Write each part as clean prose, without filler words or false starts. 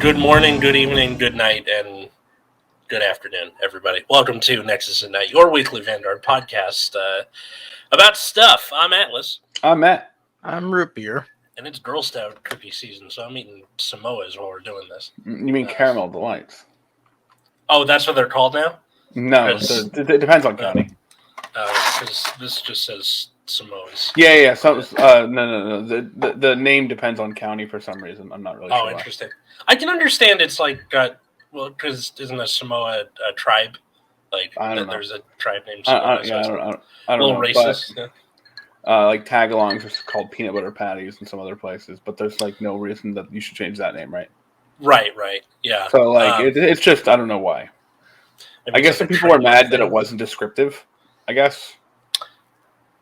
Good morning, good evening, good night, and good afternoon, everybody. Welcome to Nexus at Night, your weekly Vanguard podcast about stuff. I'm Atlas. I'm Matt. I'm root beer. And it's Girl Scout cookie season, so I'm eating Samoas while we're doing this. You mean caramel delights? Oh, that's what they're called now? No, it depends on county. Because this just says Samoas. Yeah. So, no. The name depends on county for some reason. I'm not really sure. Oh, interesting. I can understand it's like because isn't a Samoa a tribe? Like I don't know. There's a tribe named Samoa. I don't know. A little racist. But, like tagalongs are called peanut butter patties in some other places, but there's like no reason that you should change that name, right? Right. Yeah. So like it's just I don't know why. I guess some people were mad that it wasn't descriptive. I guess.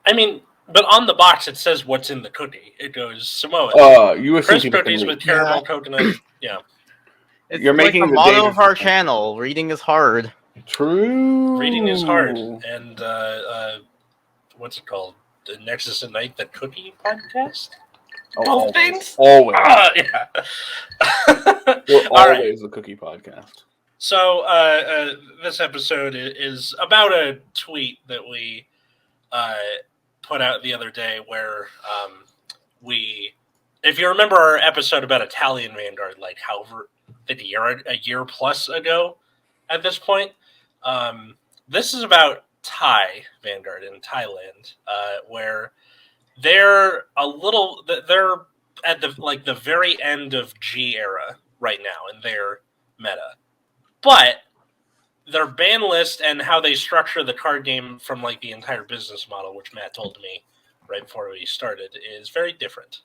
I mean, but on the box it says what's in the cookie. It goes Samoa. You assume crisp cookies with caramel, coconut. Yeah. It's You're like making the the motto data of our system. channel. Reading is hard. True. Reading is hard. And what's it called? The Nexus at Night, the Cookie Podcast? Both things? Always. Yeah. We're All right. always the cookie podcast. So this episode is about a tweet that we put out the other day where if you remember our episode about Italian Vanguard, like a year plus ago at this point, this is about Thai Vanguard in Thailand, where they're at the very end of G era right now in their meta. But their ban list and how they structure the card game from like the entire business model, which Matt told me right before we started, is very different.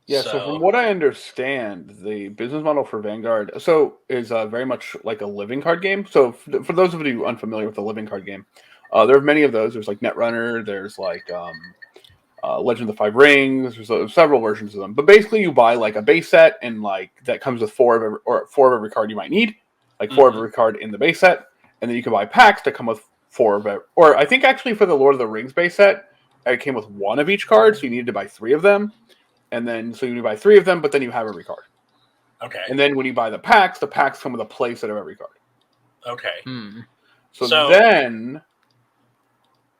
Yeah, so from what I understand, the business model for Vanguard is very much like a living card game. So for those of you unfamiliar with the living card game, there are many of those. There's like Netrunner, there's like Legend of the Five Rings. There's several versions of them. But basically, you buy like a base set, and like that comes with four of every card you might need, like four of every card in the base set, and then you can buy packs that come with four of every. Or I think actually for the Lord of the Rings base set, it came with one of each card, so you needed to buy three of them. And then, so you buy three of them, but then you have every card. Okay. And then when you buy the packs come with a play set of every card. Okay. So then,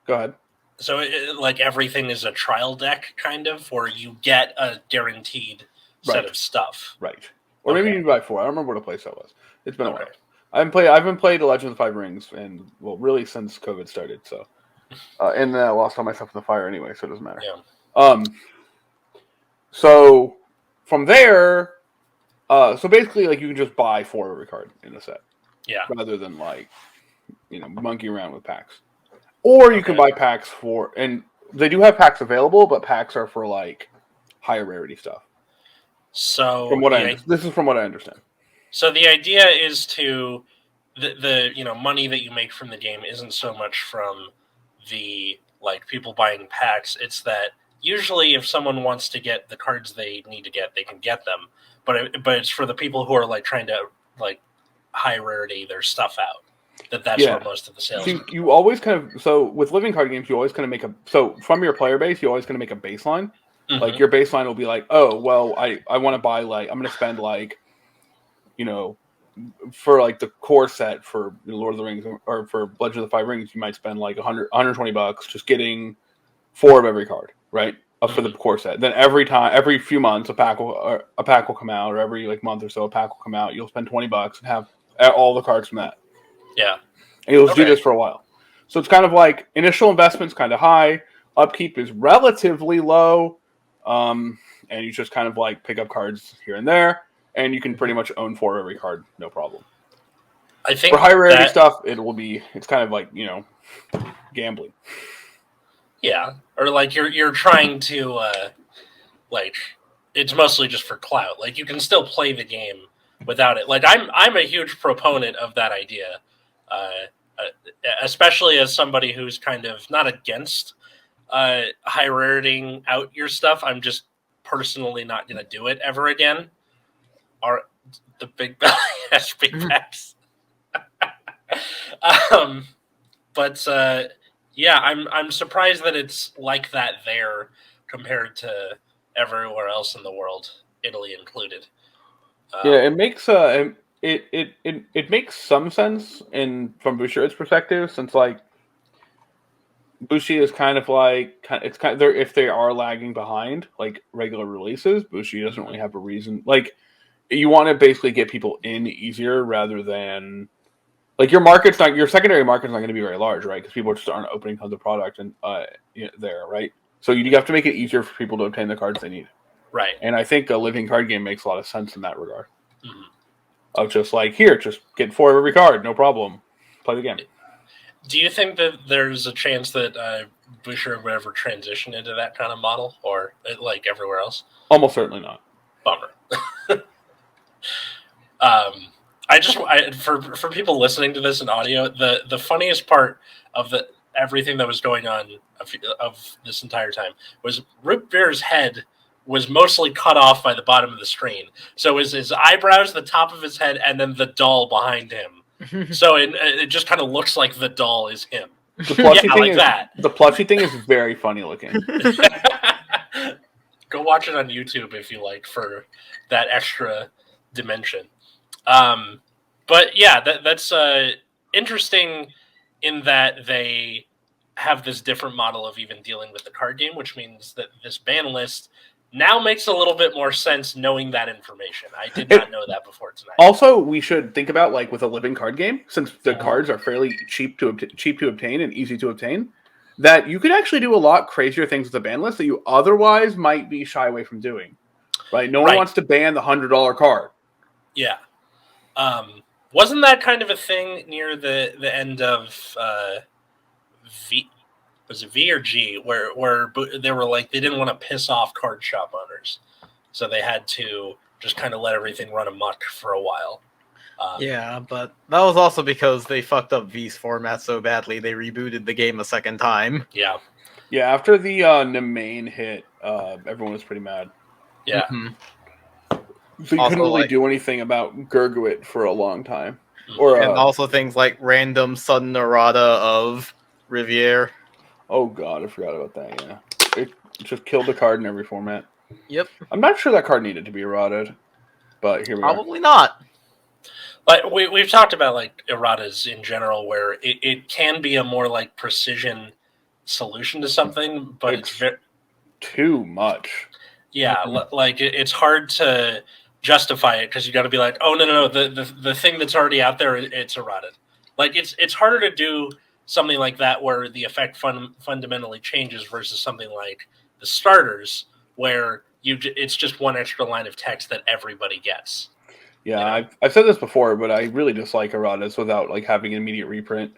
go ahead. So, like, everything is a trial deck, kind of, or you get a guaranteed set of stuff. Right. Or maybe you buy four. I don't remember what a play set was. It's been a while. I haven't played The Legend of the Five Rings, and, well, really since COVID started, so. And then I lost all my stuff in the fire anyway, so it doesn't matter. Yeah. So from there, so basically, like you can just buy four of every card in a set, rather than like, monkey around with packs, or you can buy packs and they do have packs available, but packs are for like higher rarity stuff. So this is from what I understand. So the idea is to the money that you make from the game isn't so much from the like people buying packs. It's that. Usually, if someone wants to get the cards they need to get, they can get them. But it's for the people who are like trying to like high rarity their stuff out. That's where most of the sales. So you always with living card games, you always kind of from your player base, you always kind of make a baseline. Mm-hmm. Like your baseline will be like, oh well, I want to buy like I'm going to spend like, for like the core set for Lord of the Rings or for Legend of the Five Rings, you might spend like $120 just getting four of every card. Right, for the core set. Then every few months, a pack will come out, or every like month or so, a pack will come out. You'll spend $20 and have all the cards from that. Yeah, and you'll do this for a while. So it's kind of like initial investment's kind of high, upkeep is relatively low, and you just kind of like pick up cards here and there, and you can pretty much own four of every card, no problem. I think for high rarity stuff, it's kind of like gambling. Yeah, or like you're trying to like it's mostly just for clout. Like you can still play the game without it. Like I'm a huge proponent of that idea, especially as somebody who's kind of not against high raritying out your stuff. I'm just personally not going to do it ever again. Or the big belly has big packs. But yeah, I'm surprised that it's like that there compared to everywhere else in the world, Italy included. Yeah, it makes it makes some sense from Bushiroad's perspective, since like Bushi is kind of like it's kind of if they are lagging behind like regular releases, Bushi doesn't really have a reason. Like you want to basically get people in easier rather than like your secondary market's not going to be very large, right? Because people just aren't opening tons of product and there, right? So you have to make it easier for people to obtain the cards they need. Right. And I think a living card game makes a lot of sense in that regard. Mm-hmm. Of just like, here, just get 4 of every card, no problem. Play the game. Do you think that there's a chance that Bushiroad would ever transition into that kind of model, or like everywhere else? Almost certainly not. Bummer. For people listening to this in audio, the funniest part of everything that was going on of this entire time was Root Beer's head was mostly cut off by the bottom of the screen. So his eyebrows, the top of his head, and then the doll behind him. So it just kind of looks like the doll is him. The plushie yeah, thing like is, that. The plushie thing is very funny looking. Go watch it on YouTube if you like for that extra dimension. But yeah, that's interesting in that they have this different model of even dealing with the card game, which means that this ban list now makes a little bit more sense knowing that information. I did not know that before tonight. Also, we should think about like with a living card game, since the cards are fairly cheap to obtain and easy to obtain, that you could actually do a lot crazier things with the ban list that you otherwise might be shy away from doing. Right? No one wants to ban the $100 card. Yeah. Wasn't that kind of a thing near the end of V? Was it V or G? Where they were like they didn't want to piss off card shop owners, so they had to just kind of let everything run amok for a while. Yeah, but that was also because they fucked up V's format so badly they rebooted the game a second time. Yeah. Yeah, after the main hit, everyone was pretty mad. Yeah. Mm-hmm. So you Also, couldn't really like, do anything about Gurguit for a long time. And also things like random sudden errata of Riviere. Oh god, I forgot about that, yeah. It just killed the card in every format. Yep. I'm not sure that card needed to be errated, but here we are. Probably not. But we've talked about like erratas in general, where it can be a more like precision solution to something, but it's too much. Yeah, like it's hard to justify it because you got to be like, oh no, the thing that's already out there, it's errated. Like it's harder to do something like that where the effect fundamentally changes versus something like the starters where it's just one extra line of text that everybody gets. Yeah, you know? I've said this before, but I really dislike erratas without like having an immediate reprint.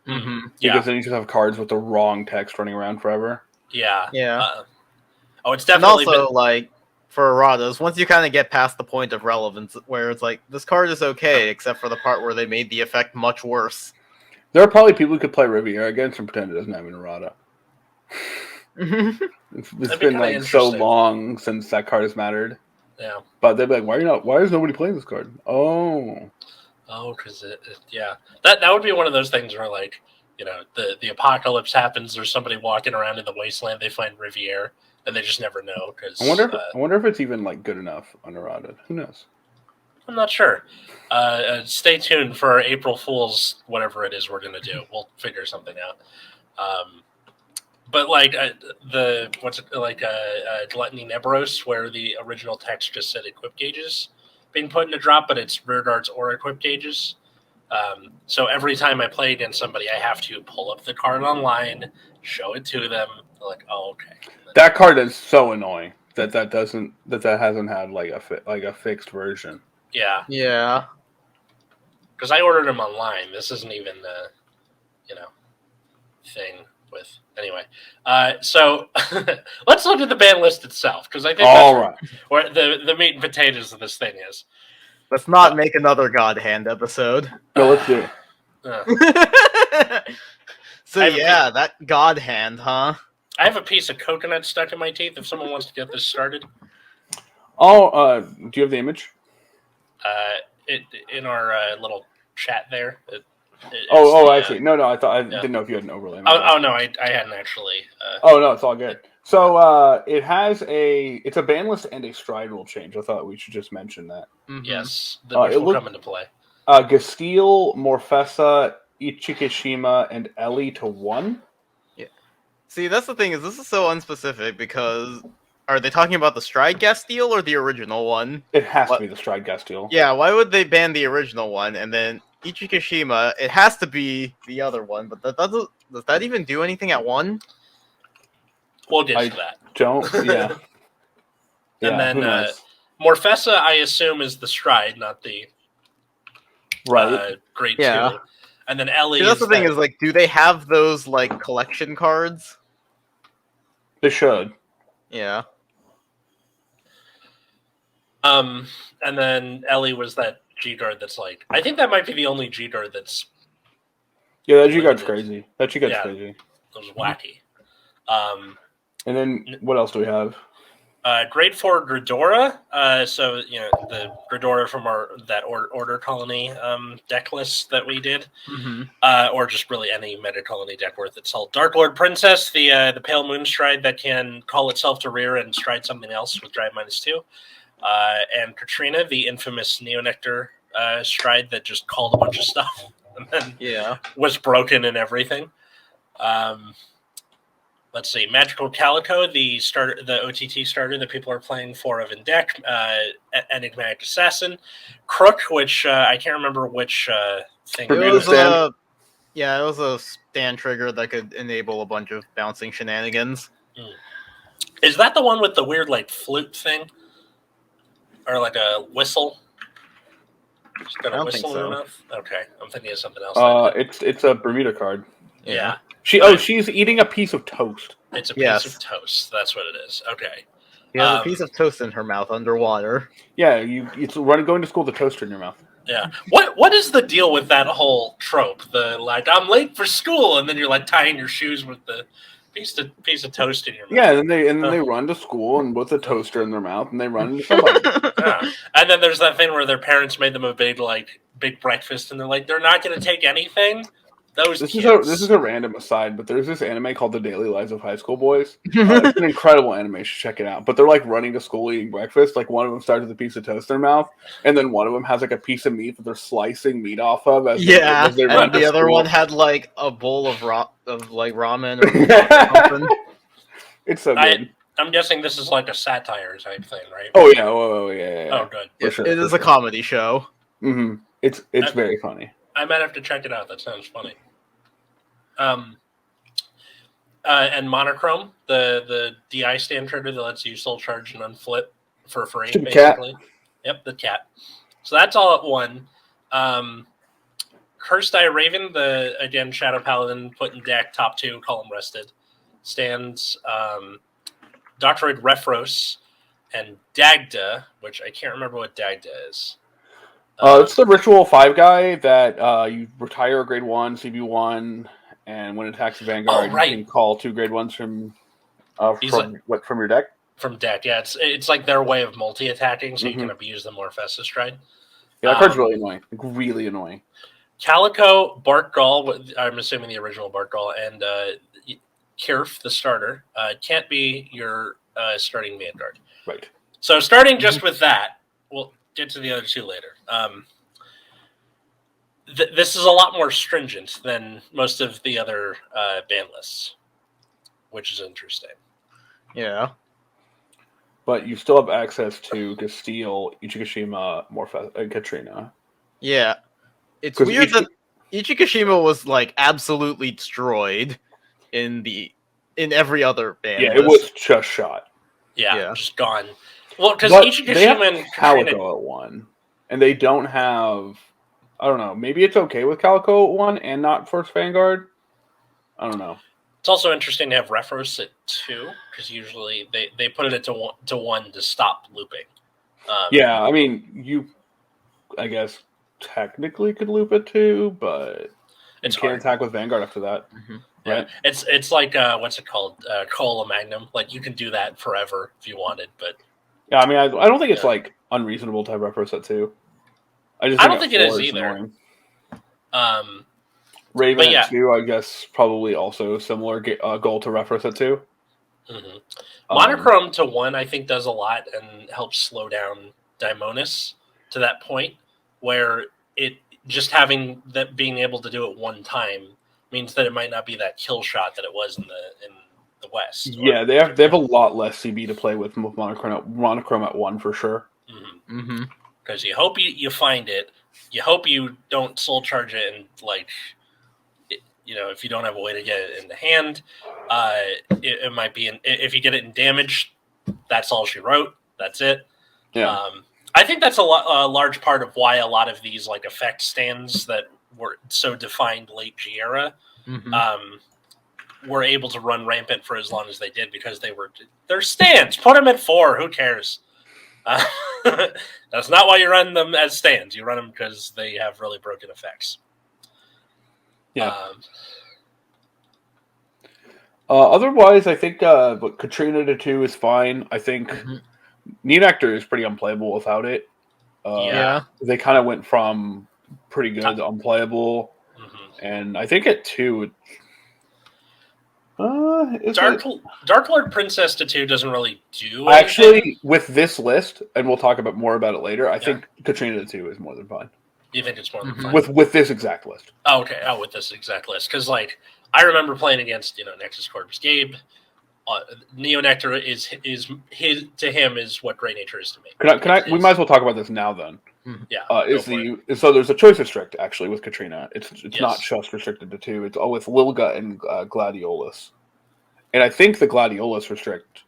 Mm-hmm. Because then you just have cards with the wrong text running around forever. Yeah. Yeah. It's definitely and also like for erratas, once you kind of get past the point of relevance, where it's like this card is okay, except for the part where they made the effect much worse. There are probably people who could play Riviera against and pretend it doesn't have an errata. It's been like so long since that card has mattered. Yeah, but they'd be like, why is nobody playing this card? Because that would be one of those things where like, you know, the apocalypse happens, there's somebody walking around in the wasteland, they find Riviere, and they just never know. Cause, I wonder if it's even like good enough unerrated. Who knows? I'm not sure. Stay tuned for our April Fool's whatever it is we're gonna do. We'll figure something out. But like Gluttony Nebros, where the original text just said equip gauges being put in a drop, but it's rear darts or equip gauges. So every time I play against somebody, I have to pull up the card online, show it to them. They're like, oh, okay. That card is so annoying that hasn't had like a fixed version. Yeah. Yeah. Because I ordered them online. This isn't even thing with anyway. So let's look at the ban list itself, because I think that's where the meat and potatoes of this thing is. Let's not make another God Hand episode. No, let's do it. So yeah, that God Hand, huh? I have a piece of coconut stuck in my teeth. If someone wants to get this started. Do you have the image? In our little chat there. I see. No, I thought I didn't know if you had an overlay. Oh no, I hadn't actually. No, it's all good. So it has it's a Banlist and a stride rule change. I thought we should just mention that. Mhm. Yes, which will come into play. Gasteel, Morfessa, Ichikishima, and Ellie to 1. Yeah. See, that's the thing is this is so unspecific because are they talking about the Stride Gasteel or the original one? It has What? to be the stride Gasteel. Yeah, why would they ban the original one and then Ichikishima? It has to be the other one, but does that even do anything at 1? We'll get to that. Don't. Yeah. And yeah, who then knows? Morfessa, I assume, is the stride, not the Right. grade Yeah. 2. And then Ellie. See, that's the thing is like, do they have those like collection cards? They should. Yeah. And then Ellie was that G guard that's like, I think that might be the only G guard that's. Yeah, that G guard's crazy. That G guard's crazy. It was wacky. And then what else do we have? Grade 4 Gridora. So the Gridora from that Order Colony deck list that we did, or just really any Meta Colony deck worth its salt. Dark Lord Princess, the Pale Moon Stride that can call itself to rear and stride something else with drive -2. And Katrina, the infamous Neonectar stride that just called a bunch of stuff and then was broken and everything. Let's see, Magical Calico, the OTT starter that people are playing for of in deck, Enigmatic Assassin, Crook, which I can't remember which thing. It was a stand trigger that could enable a bunch of bouncing shenanigans. Is that the one with the weird like flute thing, or like a whistle? Just got a whistle in her mouth. Okay, I'm thinking of something else. It's a Bermuda card. Yeah. She's eating a piece of toast. It's a piece of toast. That's what it is. Okay. She has a piece of toast in her mouth underwater. Yeah, it's going to school with a toaster in your mouth. Yeah. What is the deal with that whole trope? The like, I'm late for school, and then you're like tying your shoes with the piece of toast in your mouth. Yeah, and then they run to school and with a toaster in their mouth, and they run into somebody. Yeah. And then there's that thing where their parents made them a big breakfast, and they're like, they're not going to take anything. This is a random aside, but there's this anime called The Daily Lives of High School Boys. It's an incredible anime. You should check it out. But they're like running to school eating breakfast. Like one of them starts with a piece of toast in their mouth, and then one of them has like a piece of meat that they're slicing meat off of. As they run and the other one had like a bowl of ramen or something. It's so good. I'm guessing this is like a satire type thing, right? Oh yeah, yeah. Oh, good. It is a comedy show. Mm-hmm. It's very funny. I might have to check it out. That sounds funny. And Monochrome, the DI stand trigger that lets you soul charge and unflip for free, basically. Cat. Yep, the cat. So that's all at 1. Cursed Eye Raven, again Shadow Paladin, put in deck, top 2, column rested. Stands Doctorid Refros and Dagda, which I can't remember what Dagda is. It's the Ritual 5 guy that you retire a grade 1, CB1, and when it attacks the Vanguard, you can call 2 grade 1s from your deck? From deck, yeah. It's like their way of multi-attacking, so you can abuse the Morfessa Stride. Yeah, that card's really annoying. Really annoying. Calico, Bartgall, I'm assuming the original Bartgall, and Kirf, the starter, can't be your starting Vanguard. Right. So starting just with that, we'll get to the other 2 later. This is a lot more stringent than most of the other ban lists, which is interesting. Yeah. But you still have access to Gasteel, Ichikishima, Morphe, and Katrina. Yeah. It's weird that Ichikishima was like absolutely destroyed in every other ban list. It was just shot. Yeah, just gone. Well, because Ichikishima and Calico at 1, and they don't have. I don't know. Maybe it's okay with Calico at 1 and not First Vanguard. I don't know. It's also interesting to have Refros at 2 because usually they put it to 1 to stop looping. Yeah, I mean, I guess technically could loop at 2, but you can't attack with Vanguard after that. Mm-hmm. Right? Yeah, it's like what's it called? Cola Magnum. Like you can do that forever if you wanted, but yeah, I mean, I don't think it's like unreasonable to have Refros at 2. I don't think it is either. Raven at 2, I guess, probably also similar goal to Refros at 2. Mm-hmm. Monochrome to 1, I think, does a lot and helps slow down Daimonis to that point where it just having that being able to do it one time means that it might not be that kill shot that it was in the West. Yeah, they have a lot less CB to play with monochrome at 1 for sure. Because you hope you find it, you hope you don't soul charge it and if you don't have a way to get it in the hand, it might be if you get it in damage, that's all she wrote. That's it. Yeah. I think that's a large part of why a lot of these like effect stands that were so defined late G era were able to run rampant for as long as they did because they're stands. Put them at 4. Who cares? That's not why you run them as stands. You run them because they have really broken effects. Yeah. Otherwise, I think but Katrina to 2 is fine. I think Neonectar is pretty unplayable without it. They kind of went from pretty good to unplayable, and I think at 2, Dark Lord Princess to 2 doesn't really do anything. Actually, with this list, and we'll talk more about it later, I think Katrina to 2 is more than fine. You think it's more than fine? With this exact list. Oh, okay. Oh, with this exact list. Because, I remember playing against, Nexus Corpus Gabe. Neonectar is to him is what Grey Nature is to me. We might as well talk about this now then. Yeah. So there's a choice restrict actually with Katrina. It's not just restricted to 2. It's with Lilga and Gladiolus, and I think the Gladiolus restrict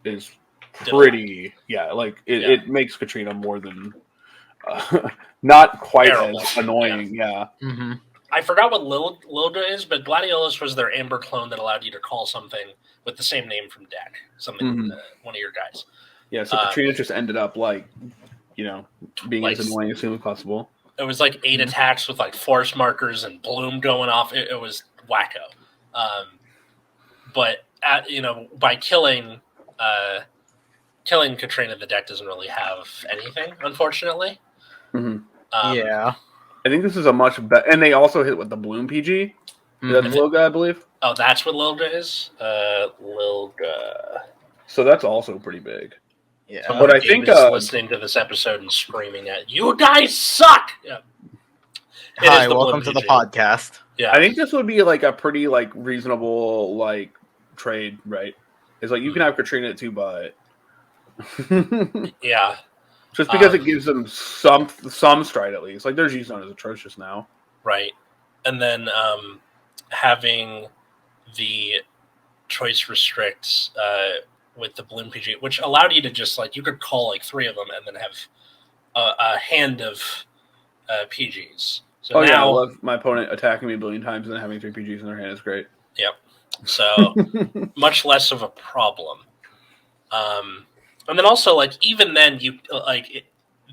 is pretty. It makes Katrina more than not quite as annoying. Yeah. I forgot what Lilga is, but Gladiolus was their Amber clone that allowed you to call something with the same name from deck, one of your guys. Yeah, so Katrina just ended up being as annoying as humanly possible. It was 8 attacks with force markers and bloom going off. It was wacko. But by killing Katrina, the deck doesn't really have anything, unfortunately. I think this is a much better, and they also hit with the Bloom PG. That's Lilga, I believe. Oh, that's what Lilga is. Lilga. So that's also pretty big. Yeah, but I think listening to this episode and screaming at you guys suck. Yeah. Hi, welcome to the podcast. Yeah, I think this would be a pretty reasonable trade, right? It's you can have Katrina at 2, but yeah, just because it gives them some stride at least. Their G zone is atrocious now, right? And then having the choice restricts with the Bloom PG, which allowed you to just you could call 3 of them and then have a hand of PGs. So now, I love my opponent attacking me a billion times and then having 3 PGs in their hand is great. Yep. So much less of a problem. And then also even then you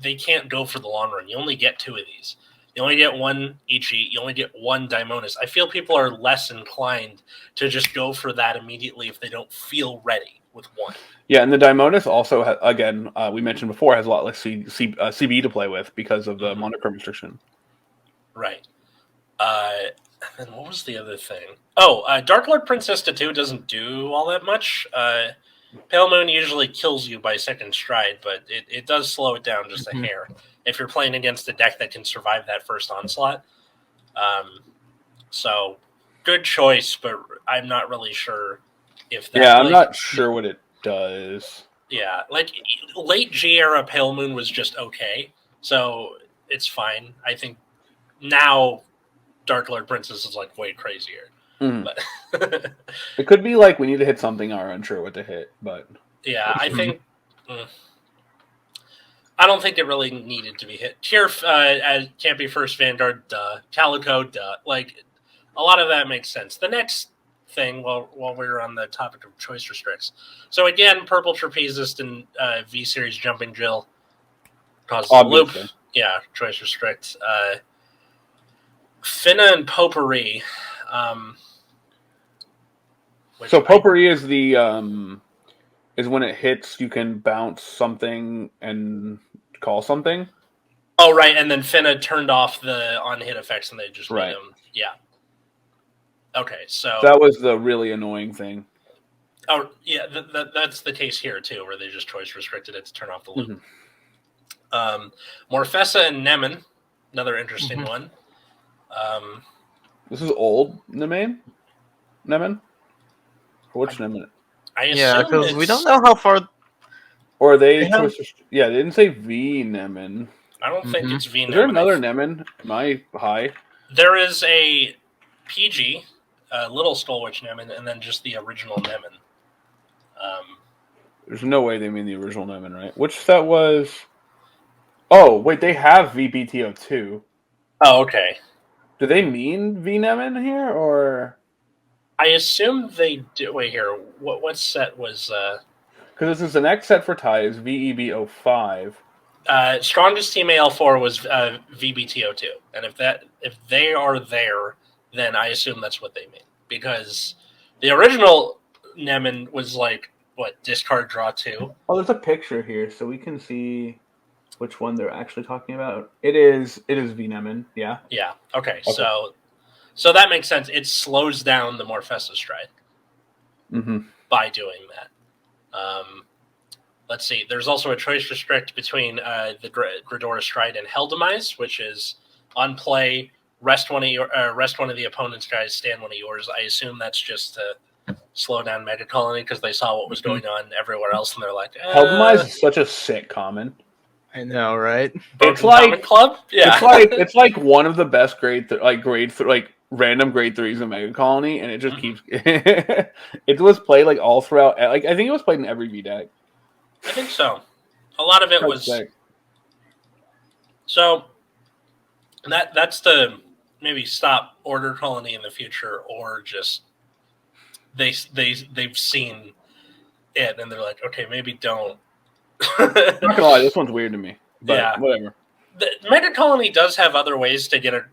they can't go for the long run. You only get 2 of these. You only get 1 Ichi. You only get 1 Daimonis. I feel people are less inclined to just go for that immediately if they don't feel ready with 1. Yeah, and the Daimonis also, we mentioned before, has a lot less CB to play with because of the monochrome restriction. Right. And then what was the other thing? Oh, Dark Lord Princess to 2 doesn't do all that much. Pale Moon usually kills you by second stride, but it does slow it down just a hair if you're playing against a deck that can survive that first onslaught. So, good choice, but I'm not really sure if that... Yeah, I'm not sure what it does. Yeah, late G era Pale Moon was just okay, so it's fine. I think now Dark Lord Princess is way crazier. But it could be we need to hit something, or unsure what to hit, but yeah, I think I don't think it really needed to be hit. Tier can't be first Vanguard, duh. Calico, duh. A lot of that makes sense. The next thing, while we're on the topic of choice restricts, so again, Purple Trapezist and V Series Jumping Jill causes a loop. Yeah, choice restricts. Finna and Potpourri. So Potpourri is the is when it hits, you can bounce something and call something. Oh, right, and then Finna turned off the on-hit effects, and they just made them. Yeah. Okay, so that was the really annoying thing. Oh, yeah, that's the case here, too, where they just choice restricted it to turn off the loop. Morfessa and Nemen, another interesting one. This is old Nemen? Which Nemen? I assume Yeah, because it's... we don't know how far. Or are they have- choice? Yeah, they didn't say V Nemen. I don't think it's V. Is there another Nemen? Am I high? There is a PG, Little Skullwitch Nemen, and then just the original Nemen. There's no way they mean the original Nemen, right? Which set was? Oh, wait, they have VBTO2. Oh, okay. Do they mean V Nemen here, or? I assume they do. Wait here. What set was? Because this is the next set for Thai is VEB05. Strongest Team AL4 was VBTO2, and if they are there, then I assume that's what they mean, because the original Nemen was like discard draw 2. Oh, there's a picture here, so we can see which one they're actually talking about. It is V Nemen, yeah. Yeah. Okay. So that makes sense. It slows down the Morfessa stride by doing that. Let's see. There's also a choice restrict between the Gridora stride and Hell Demise, which is on play, rest one of the opponent's guys, stand one of yours. I assume that's just to slow down Mega Colony because they saw what was going on everywhere else, and they're like, Hell Demise is such a sick common. I know, right? It's like Club. Yeah, it's like one of the best random grade 3s in Mega Colony, and it just keeps. It was played like all throughout. Like I think it was played in every V deck. I think so. A lot of it was sick. So that's to maybe stop Order Colony in the future, or just they've seen it and they're like, okay, maybe don't. I'm not gonna lie, this one's weird to me. But Yeah. whatever. The Mega Colony does have other ways to get a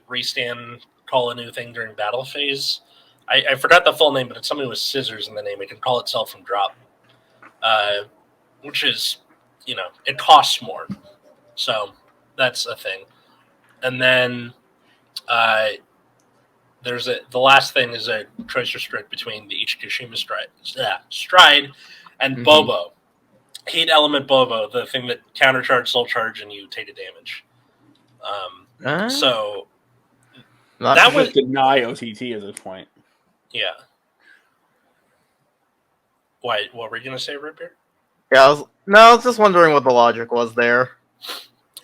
restand, call a new thing during battle phase. I forgot the full name, but it's something with scissors in the name. It can call itself from drop, which is, it costs more. So that's a thing. And then the last thing is a choice restrict between the Ichikashima stride and Bobo. Heat element Bobo, the thing that countercharge, soul charge, and you take a damage. So that was deny OTT at this point. Yeah. Why? What were you gonna say, Rip here? Yeah, I was just wondering what the logic was there.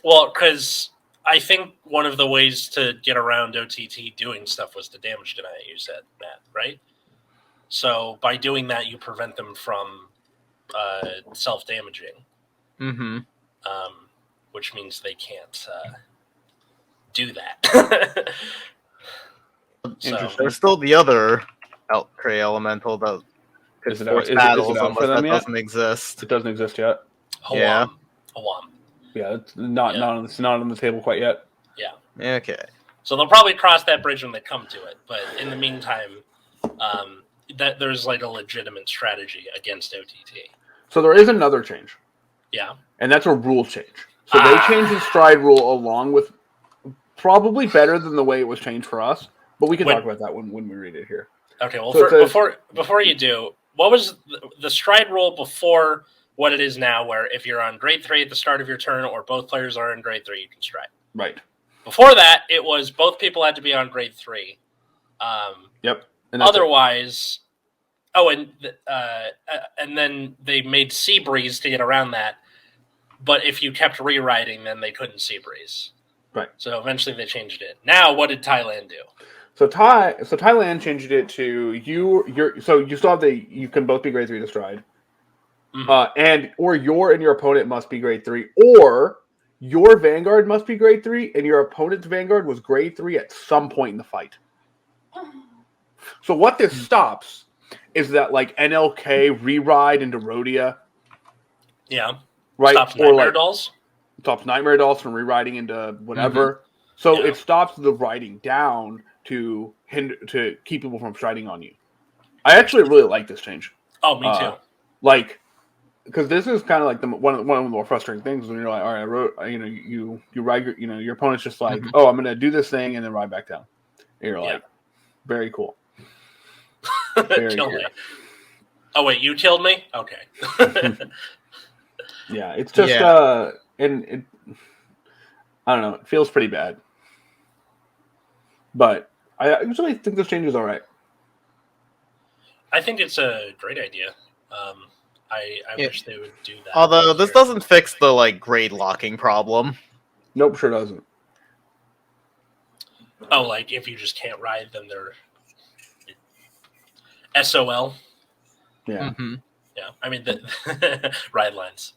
Well, because I think one of the ways to get around OTT doing stuff was to damage deny it, you said, Matt, right? So by doing that, you prevent them from self-damaging. Which means they can't do that. There's still the other Cray Elemental that could force battles unless that doesn't exist. It doesn't exist yet. Yeah. Hawam. Yeah, it's not on the table quite yet. Yeah. Okay. So they'll probably cross that bridge when they come to it, but in the meantime, that there's like a legitimate strategy against OTT. So there is another change. Yeah. And that's a rule change. So they changed the stride rule along with probably better than the way it was changed for us, but we can talk about that when we read it here. Okay, well, before you do, what was the stride rule before what it is now, where if you're on grade 3 at the start of your turn or both players are in grade 3, you can stride? Right. Before that, it was both people had to be on grade 3. Yep. Otherwise, and then they made Sea Breeze to get around that. But if you kept rewriting, then they couldn't Sea Breeze. Right. So eventually they changed it. Now, what did Thailand do? So Thailand changed it to you still have you can both be grade 3 to stride. Or your and your opponent must be grade 3, or your Vanguard must be grade 3 and your opponent's Vanguard was grade 3 at some point in the fight. So what this stops is that like NLK reride into Rhodia. Yeah. Right. Stops Nightmare Dolls. Stops Nightmare Dolls from rewriting into whatever. So it stops the writing down to keep people from striding on you. I actually really like this change. Oh, me too. Because this is kind of like one of the more frustrating things when you're like, all right, you ride, your opponent's just like, oh, I'm gonna do this thing and then ride back down. And you're like, very cool. Very cool. Oh wait, you killed me. Okay. Yeah, it's just Yeah. and it, I don't know. It feels pretty bad, but I usually think this change is all right. I think it's a great idea. I Yeah. wish they would do that. Although this here. doesn't fix the like grade locking problem. Nope, sure doesn't. Oh, like if you just can't ride, then they're SOL. Yeah. Mm-hmm. Yeah, I mean the ride lines.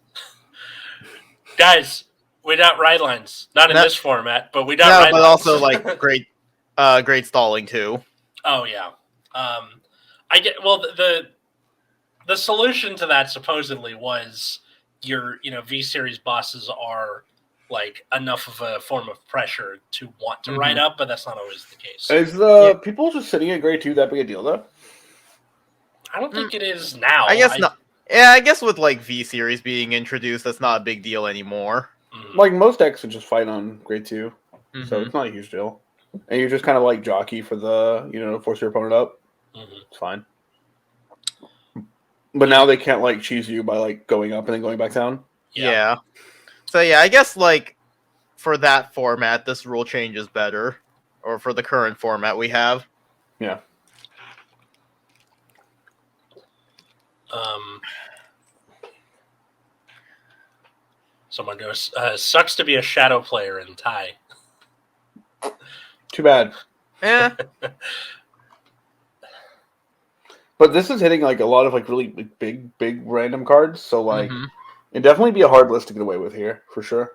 Guys, we got ride lines. Not in this format, but we got No, ride but lines. also like great stalling too. Oh yeah. I get the solution to that supposedly was your V series bosses are like enough of a form of pressure to want to ride up, but that's not always the case. Is the people just sitting at grade 2 that big a deal though? I don't think it is now. I guess not. Yeah, I guess with like V series being introduced, that's not a big deal anymore. Like most decks would just fight on grade 2, so Mhm. it's not a huge deal. And you just kind of like jockey for the force your opponent up. It's fine. But now they can't like cheese you by like going up and then going back down. Yeah. So yeah, I guess like for that format, this rule change is better, or for the current format we have. Yeah. Someone goes, sucks to be a shadow player in Thai. Too bad. Yeah. But this is hitting like a lot of like really big random cards, so like Mhm. it'd definitely be a hard list to get away with here for sure.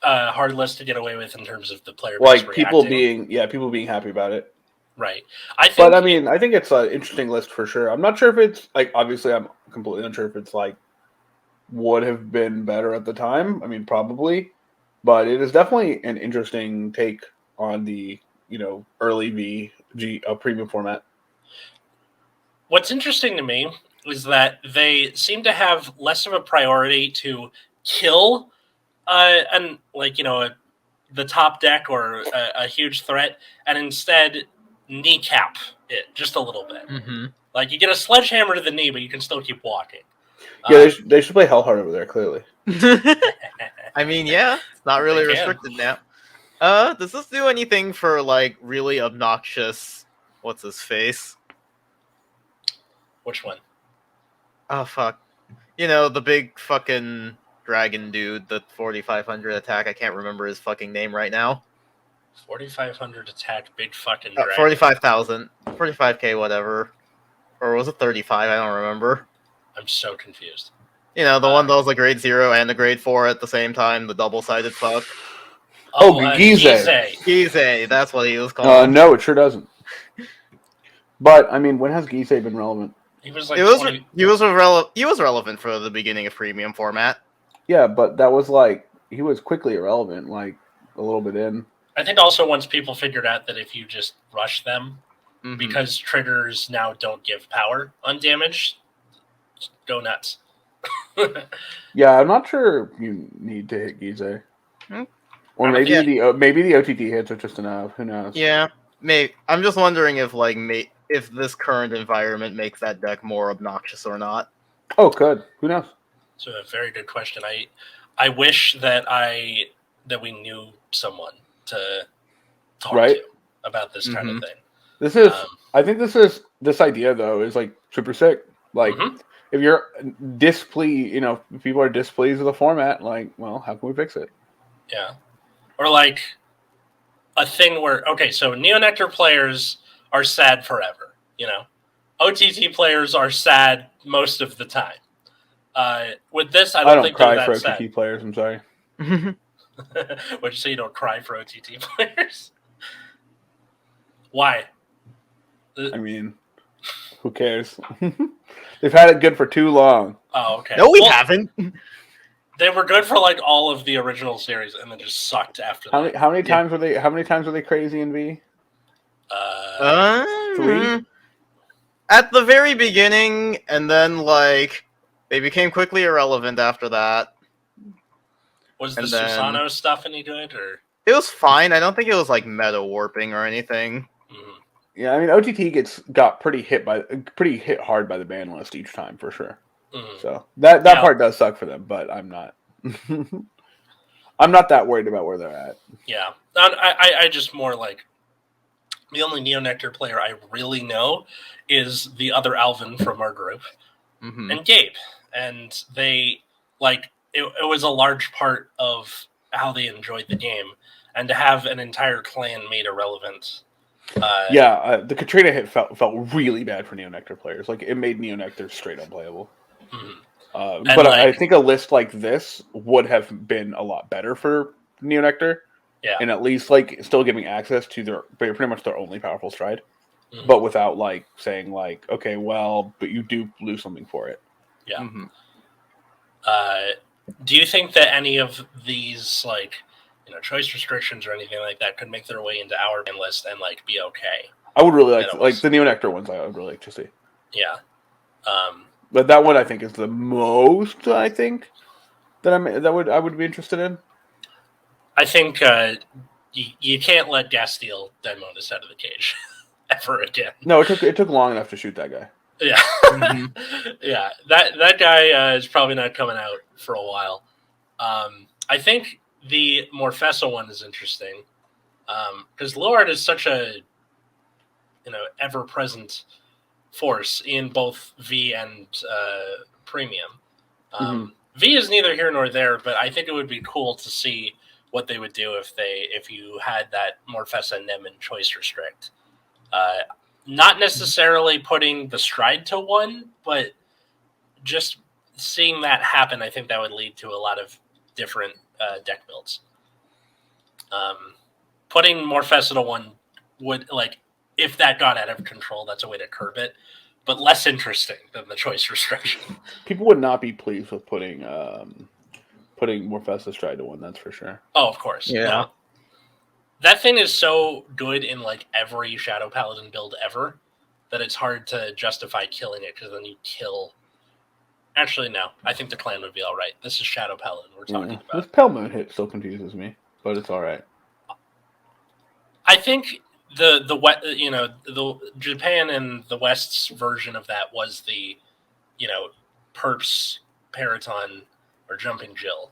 Hard list to get away with in terms of the player base Like people reacting. being happy about it. Right. I think it's an interesting list for sure. I'm not sure if it's like obviously I'm completely unsure if it's like would have been better at the time. I mean, probably, but it is definitely an interesting take on the early VG premium format. What's interesting to me is that they seem to have less of a priority to kill the top deck or a huge threat, and instead kneecap it just a little bit. Mm-hmm. Like you get a sledgehammer to the knee, but you can still keep walking. Yeah, they should play Hellheart over there. Clearly. I mean, yeah, it's not really restricted now. Does this do anything for like really obnoxious? What's his face? Which one? Oh fuck! The big fucking dragon dude, the 4500 attack. I can't remember his fucking name right now. 4500 attack, big fucking dragon. 45,000, 45k, whatever, or was it 35? I don't remember. I'm so confused. The one that was a grade 0 and a grade 4 at the same time, the double-sided fuck. Gizeh. That's what he was called. No, it sure doesn't. But I mean, when has Gizeh been relevant? He was like he was relevant for the beginning of premium format. Yeah, but that was like he was quickly irrelevant, like a little bit in. I think also once people figured out that if you just rush them, because triggers now don't give power undamaged, go nuts. Yeah, I'm not sure you need to hit Gizeh. Or maybe the OTT hits are just enough. Who knows? Yeah, maybe. I'm just wondering if this current environment makes that deck more obnoxious or not. Oh, could. Who knows? It's a very good question. I wish that we knew someone to talk to about this kind of thing. This is. I think this idea though is like super sick. Like if you're displeased, if people are displeased with the format, like, well, how can we fix it? Yeah. Or like a thing where, so Neonectar players are sad forever, OTT players are sad most of the time. With this, I don't think cry they're for that OTT sad. players. I'm sorry. Would you say you don't cry for OTT players? Why? I mean, who cares? They've had it good for too long. Oh, okay. No, we haven't. They were good for like all of the original series, and then just sucked after that. How many times were they? How many times were they crazy in V? 3 at the very beginning, and then like they became quickly irrelevant after that. Was the Susano stuff any good, or it was fine? I don't think it was like meta warping or anything. Yeah, I mean OTT got pretty hit hard by the ban list each time for sure. Mm. So that part does suck for them, but I'm not I'm not that worried about where they're at. Yeah, I just more like the only Neonectar player I really know is the other Alvin from our group and Gabe, and they like it was a large part of how they enjoyed the game, and to have an entire clan made irrelevant. The Katrina hit felt really bad for Neonectar players. Like it made Neonectar straight unplayable. Mm-hmm. But I think a list like this would have been a lot better for Neonectar. Yeah, and at least like still giving access to their pretty much their only powerful stride, but without like saying like, okay, well, but you do lose something for it. Yeah. Mm-hmm. Do you think that any of these like choice restrictions or anything like that could make their way into our ban list and like be okay? I would really like the Neonectar ones. I would really like to see. Yeah. But that one I think is the most I think that I would be interested in. I think you can't let Gastiel Daimonis out of the cage ever again. No, it took long enough to shoot that guy. Yeah, yeah. That guy is probably not coming out for a while. I think the Morfessa one is interesting because Lord is such a ever present force in both V and Premium. V is neither here nor there, but I think it would be cool to see what they would do if you had that Morfessa Nemen choice restrict. Not necessarily putting the stride to 1, but just seeing that happen, I think that would lead to a lot of different deck builds. Putting Morfessa to 1 would, like, if that got out of control, that's a way to curb it, but less interesting than the choice restriction. People would not be pleased with putting Morfessa stride to 1, that's for sure. Oh, of course. Yeah. No. That thing is so good in like every Shadow Paladin build ever that it's hard to justify killing it because then you kill. Actually, no. I think the clan would be all right. This is Shadow Paladin we're talking about. This Pale Moon hit still confuses me, but it's all right. I think the Japan and the West's version of that was the Perps Paraton or Jumping Jill,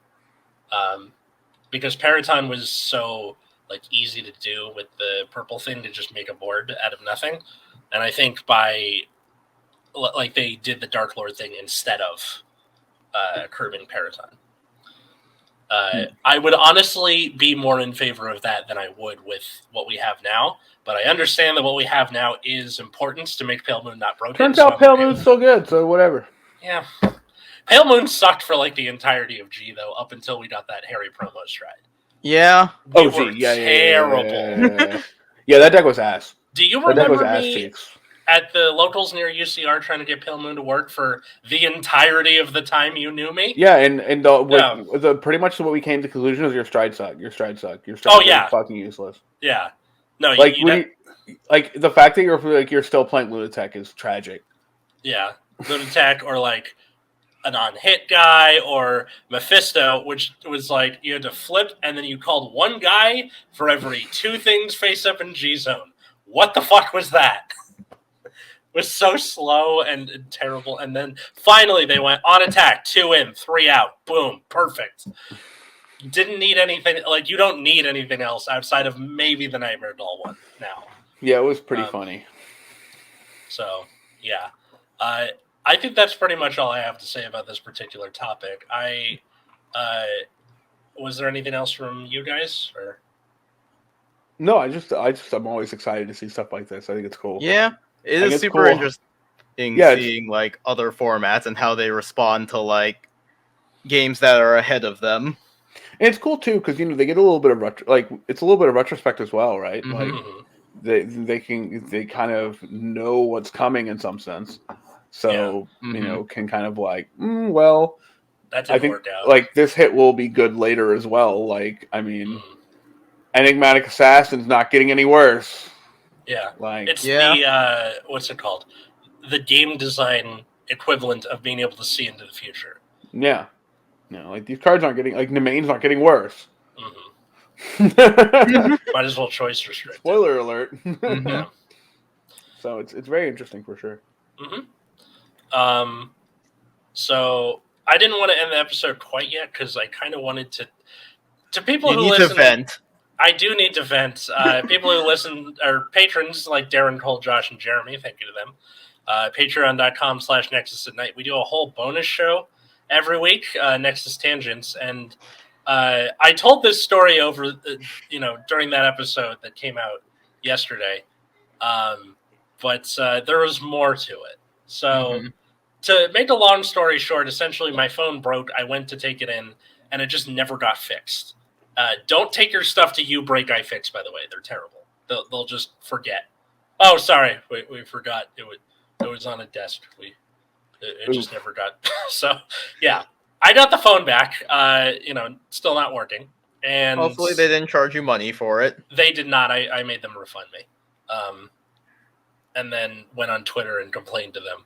because Paraton was so like easy to do with the purple thing to just make a board out of nothing, and I think by like they did the Dark Lord thing instead of curbing Paraton. I would honestly be more in favor of that than I would with what we have now, but I understand that what we have now is important to make Pale Moon not broken. Turns out Pale Moon's so good, so whatever. Yeah. Pale Moon sucked for like the entirety of G though, up until we got that Harry promo stride. Yeah. We were terrible. Yeah, that deck was ass. Do you remember me at the locals near UCR trying to get Pale Moon to work for the entirety of the time you knew me? Yeah, and the pretty much what we came to the conclusion is your stride suck. Your stride is fucking useless. Yeah. No, like like the fact that you're still playing Lunatech is tragic. Yeah. Lunatech or like an on-hit guy or Mephisto, which was like you had to flip and then you called one guy for every 2 things face up in G-Zone. What the fuck was that? It was so slow and terrible. And then finally they went on attack, 2 in, 3 out. Boom. Perfect. Didn't need anything. Like, you don't need anything else outside of maybe the Nightmare Doll one now. Yeah, it was pretty funny. So, yeah. I think that's pretty much all I have to say about this particular topic. Was there anything else from you guys? Or no, I'm always excited to see stuff like this. I think it's cool. Yeah, it is super interesting seeing like other formats and how they respond to like games that are ahead of them. And it's cool too because they get a little bit of it's a little bit of retrospect as well, right? Mm-hmm. Like they kind of know what's coming in some sense. So, can kind of like, well, that didn't work out. Like, this hit will be good later as well. Like, I mean, Enigmatic Assassin's not getting any worse. Yeah. Like, it's the, what's it called? The game design equivalent of being able to see into the future. Yeah. Like, these cards aren't getting, like, Nemain's not getting worse. Might as well choice restrict. Spoiler alert. Yeah. So it's very interesting for sure. Mm-hmm. So I didn't want to end the episode quite yet because I kind of wanted to people You who need listen. to vent. I do need to vent. People who listen are patrons like Darren, Cole, Josh, and Jeremy. Thank you to them. Patreon.com/Nexus at Night. We do a whole bonus show every week, Nexus Tangents, and I told this story over, during that episode that came out yesterday, but there was more to it. So, to make a long story short, essentially my phone broke. I went to take it in, and it just never got fixed. Don't take your stuff to U-Break-iFix, by the way. They're terrible. They'll just forget. Oh, sorry, we forgot. It was on a desk. It just never got. So, yeah. I got the phone back, still not working. And hopefully they didn't charge you money for it. They did not. I made them refund me. And then went on Twitter and complained to them.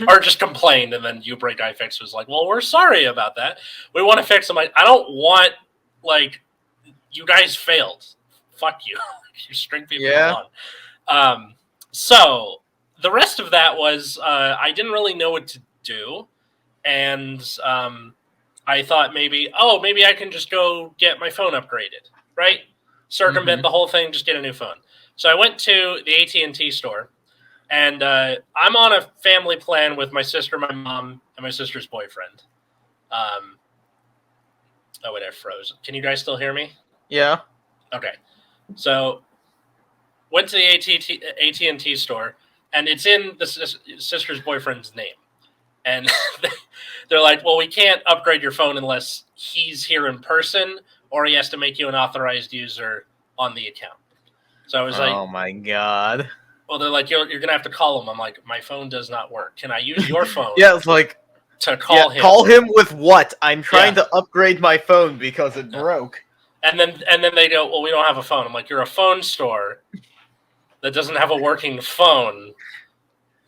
Or just complained, and then U-Break-iFix was like, well, we're sorry about that. We want to fix them. I don't want, you guys failed. Fuck you. You string people along. So, the rest of that was, I didn't really know what to do. And I thought maybe I can just go get my phone upgraded, right? Circumvent the whole thing, just get a new phone. So I went to the AT&T store, and I'm on a family plan with my sister, my mom, and my sister's boyfriend. Wait, I froze. Can you guys still hear me? Yeah. Okay. So went to the AT&T store, and it's in the sister's boyfriend's name. And they're like, well, we can't upgrade your phone unless he's here in person or he has to make you an authorized user on the account. So I was like, oh, my God. Well, they're like, you're going to have to call him. I'm like, my phone does not work. Can I use your phone? Yeah, it's like, to call him. Call him with what? I'm trying to upgrade my phone because it broke. And then they go, well, we don't have a phone. I'm like, you're a phone store that doesn't have a working phone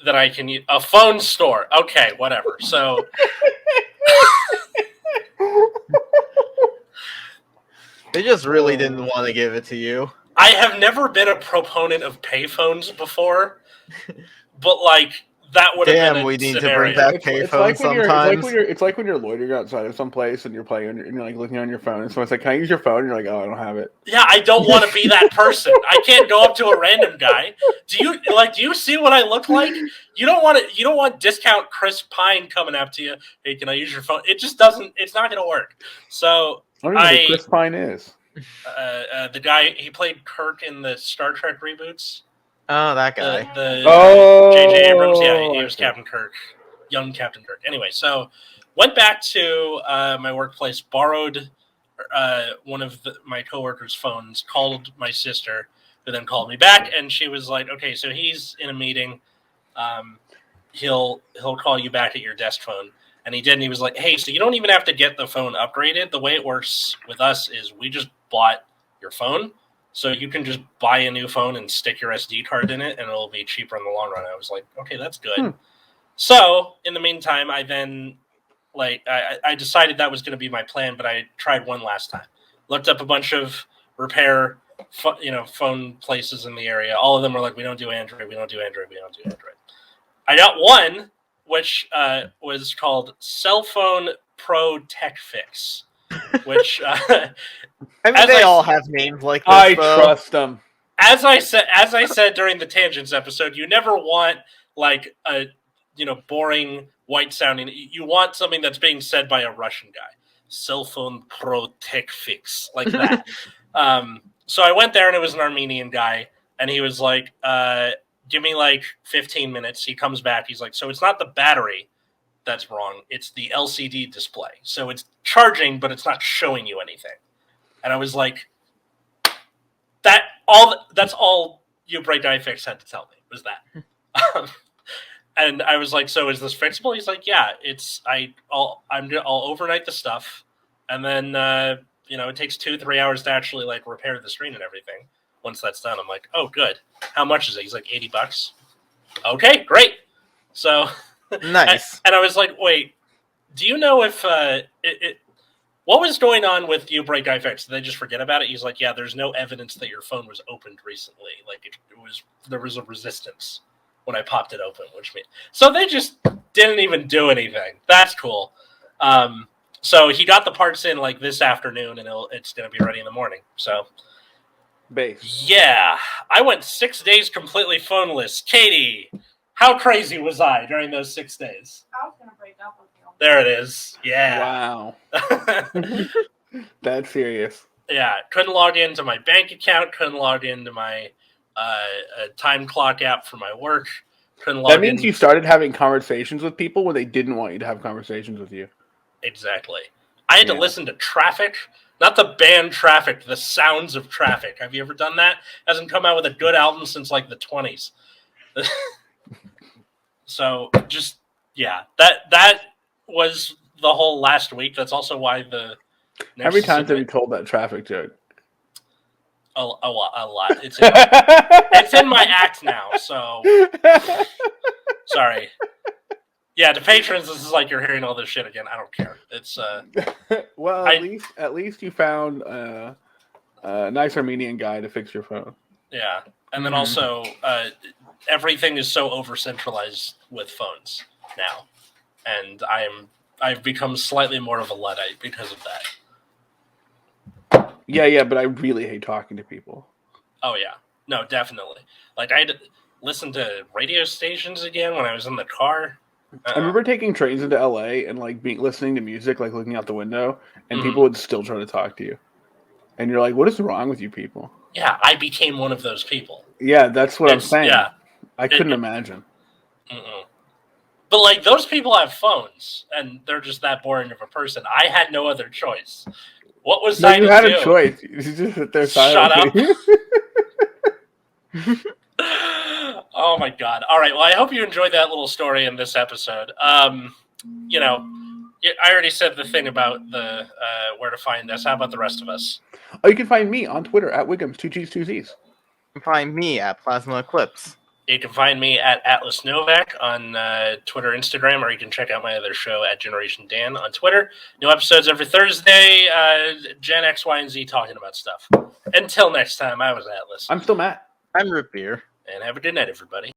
that I can use. A phone store. Okay, whatever. So they just really didn't want to give it to you. I have never been a proponent of payphones before, but that would have been a we need scenario. to bring back payphones sometimes. It's like when you're loitering outside of some place and you're playing and you're looking on your phone and someone's like, can I use your phone? And you're like, oh, I don't have it. Yeah, I don't want to be that person. I can't go up to a random guy. Do you see what I look like? You don't want discount Chris Pine coming up to you. Hey, can I use your phone? It just doesn't. It's not going to work. So I don't know who Chris Pine is. The guy, he played Kirk in the Star Trek reboots. Oh, that guy. J.J. Abrams. Yeah, he was Captain Kirk, young Captain Kirk. Anyway, so went back to my workplace, borrowed one of my coworkers' phones, called my sister, who then called me back, and she was like, "Okay, so he's in a meeting. He'll call you back at your desk phone." And he did, and he was like, "Hey, so you don't even have to get the phone upgraded. The way it works with us is we just bought your phone, so you can just buy a new phone and stick your SD card in it, and it'll be cheaper in the long run." I was like, "Okay, that's good." So in the meantime, I then I decided that was going to be my plan, but I tried one last time. Looked up a bunch of repair, phone places in the area. All of them were like, "We don't do Android. We don't do Android. We don't do Android." I got one, which was called Cell Phone Pro Tech Fix, which I mean, they all have names like this. I trust them. As I said during the Tangents episode, you never want a boring white sounding. You want something that's being said by a Russian guy. Cell Phone Pro Tech Fix, like that. So I went there, and it was an Armenian guy, and he was like, give me 15 minutes. He comes back. He's like, so it's not the battery that's wrong. It's the LCD display. So it's charging, but it's not showing you anything. And I was like, that's all U-Break-iFix had to tell me was that. And I was like, so is this fixable? He's like, yeah, I'll overnight the stuff. And then, it takes 2-3 hours to actually repair the screen and everything. Once that's done, I'm like, oh, good. How much is it? He's like, $80. Okay, great. So nice. And I was like, wait, do you know if what was going on with you, Bright Guy Fix? Did they just forget about it? He's like, yeah, there's no evidence that your phone was opened recently. Like there was a resistance when I popped it open, which means so they just didn't even do anything. That's cool. So he got the parts in like this afternoon, and it's going to be ready in the morning. So, Base. Yeah, I went 6 days completely phoneless. Katie, how crazy was I during those 6 days? I was going to break up with you. There it is. Yeah. Wow. That's serious. Yeah, couldn't log into my bank account. Couldn't log into my time clock app for my work. Couldn't log That means you started having conversations with people when they didn't want you to have conversations with you. Exactly. I had to listen to traffic, not the band Traffic, the sounds of traffic. Have you ever done that? Hasn't come out with a good album since like the 20s. So just that was the whole last week. That's also why the Nexus every time that we told that traffic joke. A lot. It's in my act now, so sorry. Yeah, to patrons, this is like you're hearing all this shit again. I don't care. It's well, at least you found a nice Armenian guy to fix your phone. Yeah, and then also everything is so over centralized with phones now, and I've become slightly more of a Luddite because of that. Yeah, but I really hate talking to people. Oh yeah, no, definitely. Like I had to listen to radio stations again when I was in the car. I remember taking trains into LA and like listening to music, like looking out the window, and people would still try to talk to you. And you're like, what is wrong with you people? Yeah, I became one of those people. Yeah, that's what I'm saying. Yeah, I couldn't imagine. But like those people have phones, and they're just that boring of a person. I had no other choice. What was I to do? You had a choice. You just sit there silently. Shut up. Oh my god! All right. Well, I hope you enjoyed that little story in this episode. I already said the thing about the where to find us. How about the rest of us? Oh, you can find me on Twitter at Wiggums 2Gs2Zs. You can find me at Plasma Eclipse. You can find me at Atlas Novak on Twitter, Instagram, or you can check out my other show at Generation Dan on Twitter. New episodes every Thursday. Gen X, Y, and Z talking about stuff. Until next time, I was Atlas. I'm still Matt. I'm Root Beer. And have a good night, everybody.